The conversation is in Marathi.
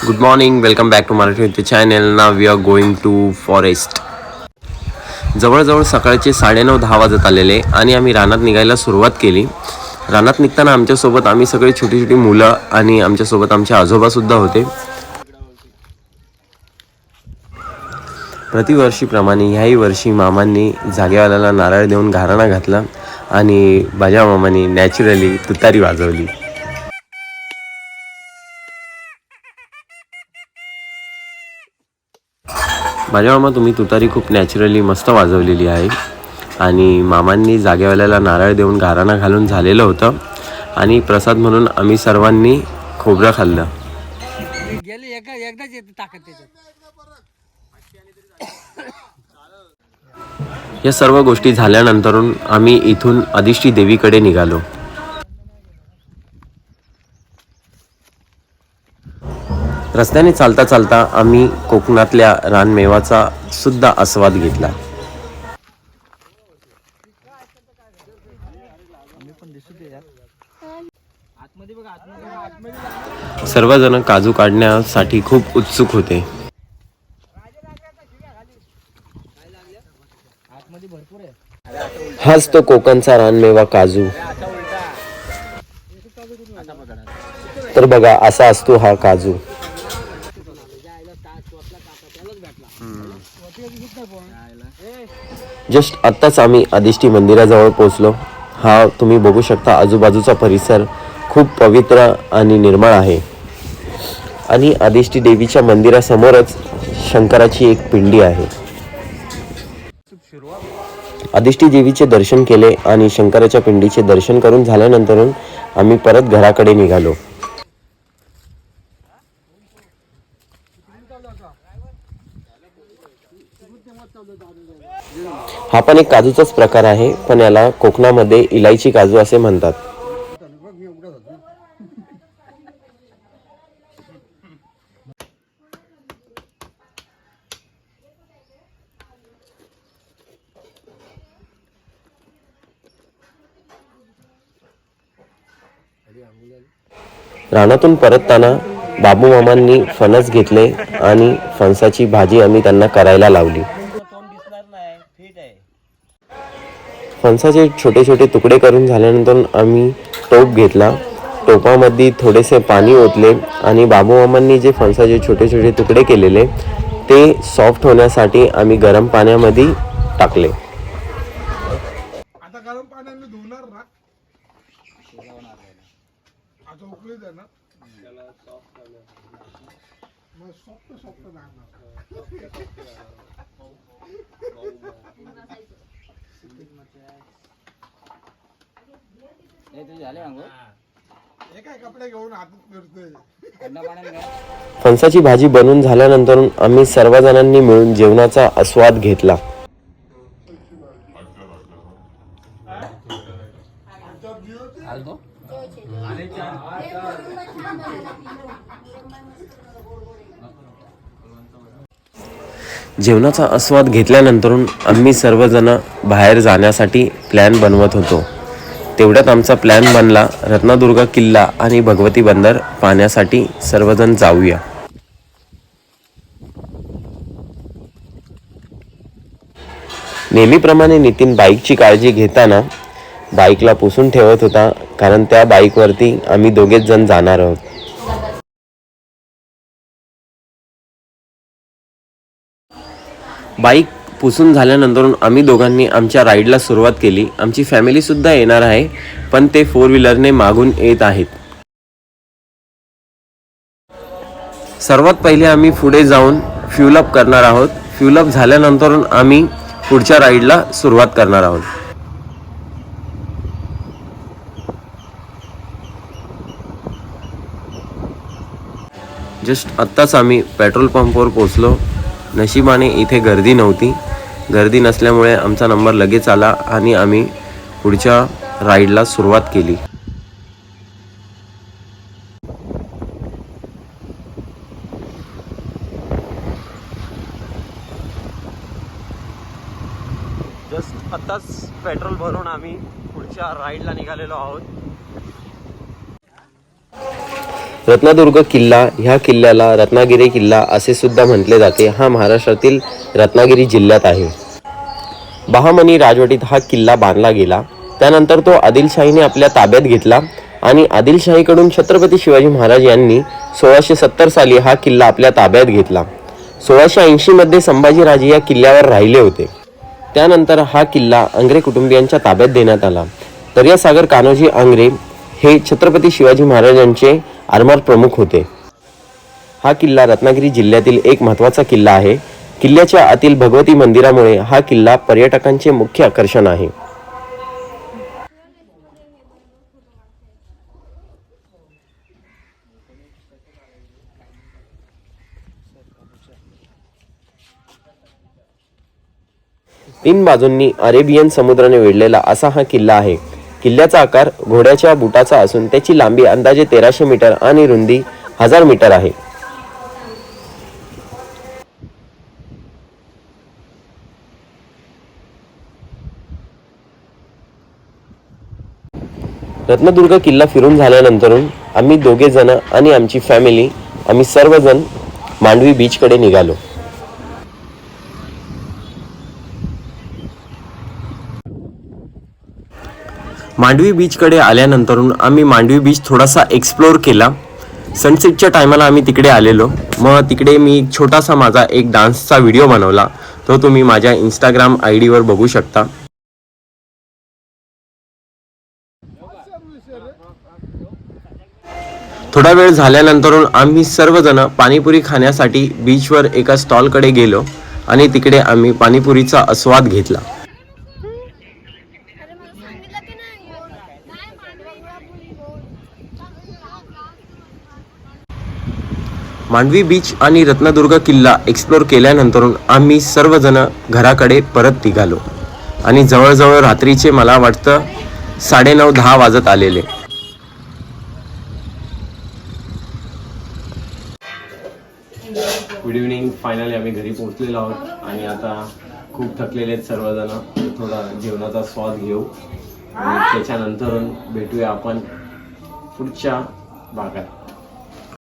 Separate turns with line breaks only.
Good morning, welcome back to Marathi YouTube channel. Now we are going to forest. जवळजवळ सकाळचे 9:30-10 वाजत आलेले आणि आम्ही रानात निघायला सुरुवात केली. रानात निघताना आमच्यासोबत आम्ही सगळे छोटी छोटी मुलं आणि आमच्यासोबत आमचे आजोबासुद्धा होते. प्रतिवर्षीप्रमाणे ह्याही वर्षी मामांनी जागेवाल्याला नारळ देऊन घाराणा घातला आणि माझ्या मामांनी नॅचरली तुतारी वाजवली. माझ्या मामा तुम्ही तुतारी खूप नॅचरली मस्त वाजवलेली आहे. आणि मामांनी जागेवाल्याला नारळ देऊन घाराणा घालून झालेलं होतं आणि प्रसाद म्हणून आम्ही सर्वांनी खोबरं खाल्लं. या सर्व गोष्टी झाल्यानंतरून आम्ही इथून आदिष्टी देवीकडे निघालो. रस्त्याने चालता चालता आम्ही कोकणातल्या रानमेवाचा सुद्धा आस्वाद घेतला. सर्वजण काजू काढण्यासाठी खूप उत्सुक होते. हाच तो कोकणचा रानमेवा काजू. तर बघा असा असतो हा काजू. जस्ट आत्ताच आम्ही आदिष्टी मंदिराजवळ पोहोचलो. हा तुम्ही बघू शकता आजूबाजूचा परिसर खूप पवित्र आणि निर्मळ आहे. आणि आदिष्टी देवीच्या मंदिरासमोरच शंकराची एक पिंडी आहे. आदिष्टी देवीचे दर्शन केले आणि शंकराच्या पिंडीचे दर्शन करून झाल्यानंतर आम्ही परत घराकडे निघालो. हा पण एक काजूचाच प्रकार आहे, पण याला कोकणामध्ये इलायची काजू असे म्हणतात. रानातून परतताना बाबू मामांनी फणस घेतले आणि फणसाची भाजी आम्ही त्यांना करायला लावली. फणसाचे छोटे छोटे तुकडे करून झाल्यानंतर आम्ही टोप घेतला. टोपामध्ये थोडेसे पाणी ओतले आणि बाबू मामांनी जे फणसाचे छोटे छोटे तुकडे केलेले ते सॉफ्ट होण्यासाठी आम्ही गरम पाण्यामध्ये टाकले.
आता गरम पाण्याने धुणार ना, आता उकळी द्या ना, त्याला सॉफ्ट मग सॉफ्ट सॉफ्ट राहणार. कपडे घेऊन हातात फिरतोय.
फणसाची भाजी बनवून झाल्यानंतर आम्ही सर्वजणांनी मिळून जेवणाचा आस्वाद घेतला. जेवणाचा आस्वाद घेतल्यानंतर आम्ही सर्वजण बाहेर जाण्यासाठी प्लॅन बनवत होतो. तेवढ्यात आमचा प्लॅन बनला रत्नदुर्ग किल्ला आणि भगवती बंदर पाहण्यासाठी सर्वजण जाऊया. नेहमीप्रमाणे नितीन बाईकची काळजी घेताना बाईकला पुसून ठेवत होता, कारण त्या बाईकवरती आम्ही दोघेच जण जाणार आहोत. बाईक पुसून झाल्यानंतर आम्ही दोघांनी आमच्या राईडला सुरुवात केली. आमची फॅमिलीसुद्धा येणार आहे, पण ते 4 व्हीलरने मागून येत आहेत. सर्वात पहिले आम्ही पुढे जाऊन फ्यूलअप करणार आहोत. फ्यूलअप झाल्यानंतर आम्ही पुढच्या राईडला सुरुवात करणार आहोत. जस्ट आत्ताच आम्ही पेट्रोल पंपवर पोहोचलो. नशिबाने इथे गर्दी नव्हती. गर्दी नसल्यामुळे आमचा नंबर लगेच आला आणि आम्ही पुढच्या राईडला सुरुवात केली. जस्ट आत्ताच पेट्रोल भरून आम्ही पुढच्या राईडला निघालेलो आहोत. रत्नदुर्ग किल्ला ह्या किल्ल्याला रत्नागिरी किल्ला असे सुद्धा म्हटले जाते. हा महाराष्ट्रातील रत्नागिरी जिल्ह्यात आहे. बहामनी राजवटीत हा किल्ला बांधला गेला. त्यानंतर तो आदिलशाहीने आपल्या ताब्यात घेतला आणि आदिलशाहीकडून छत्रपती शिवाजी महाराज यांनी 1670 साली हा किल्ला आपल्या ताब्यात घेतला. 1680 मध्ये संभाजीराजे या किल्ल्यावर राहिले होते. त्यानंतर हा किल्ला आंग्रे कुटुंबियांच्या ताब्यात देण्यात आला. दर्यासागर कान्होजी आंग्रे हे छत्रपती शिवाजी महाराजांचे आरमार प्रमुख होते. हा किल्ला रत्नागिरी जिल्ह्यातील एक महत्त्वाचा किल्ला आहे. किल्ल्याच्या आतील भगवती मंदिरामुळे हा किल्ला पर्यटकांचे मुख्य आकर्षण आहे. तीन बाजूंनी अरेबियन समुद्राने वेढलेला असा हा किल्ला आहे. किल्ल्याचा आकार घोड्याच्या बुटाचा असून त्याची लांबी अंदाजे 1300 मीटर आणि रुंदी 1000 मीटर आहे. रत्नदुर्ग किल्ला फिरून झाल्यानंतर आम्ही दोघे जण आणि आमची फॅमिली आम्ही सर्वजण मांडवी बीचकडे निघालो. मांडवी बीचकडे आल्यानंतर आम्ही मांडवी बीच थोडासा एक्सप्लोर केला. सनसेटच्या टायमाला आम्ही तिकडे आलेलो. मग तिकडे मी छोटासा माझा एक डान्सचा व्हिडिओ बनवला. तो तुम्ही माझ्या इंस्टाग्राम ID वर बघू शकता. थोडा वेळ झाल्यानंतर आम्ही सर्वजण पाणीपुरी खाण्यासाठी बीचवर एका स्टॉलकडे गेलो आणि तिकडे आम्ही पाणीपुरीचा आस्वाद घेतला. मांडवी बीच आणि रत्नदुर्ग किल्ला एक्सप्लोर केल्यानंतर आम्ही सर्वजण घराकडे परत निघालो आणि जवळजवळ रात्रीचे मला वाटतं 9:30-10 वाजत आलेले. Good evening. फायनली आम्ही घरी पोहोचलेलो आहोत आणि आता खूप थकलेले आहेत सर्वजण. थोडा जेवणाचा स्वाद घेऊ आणि त्याच्यानंतर भेटूया आपण पुढच्या भागात.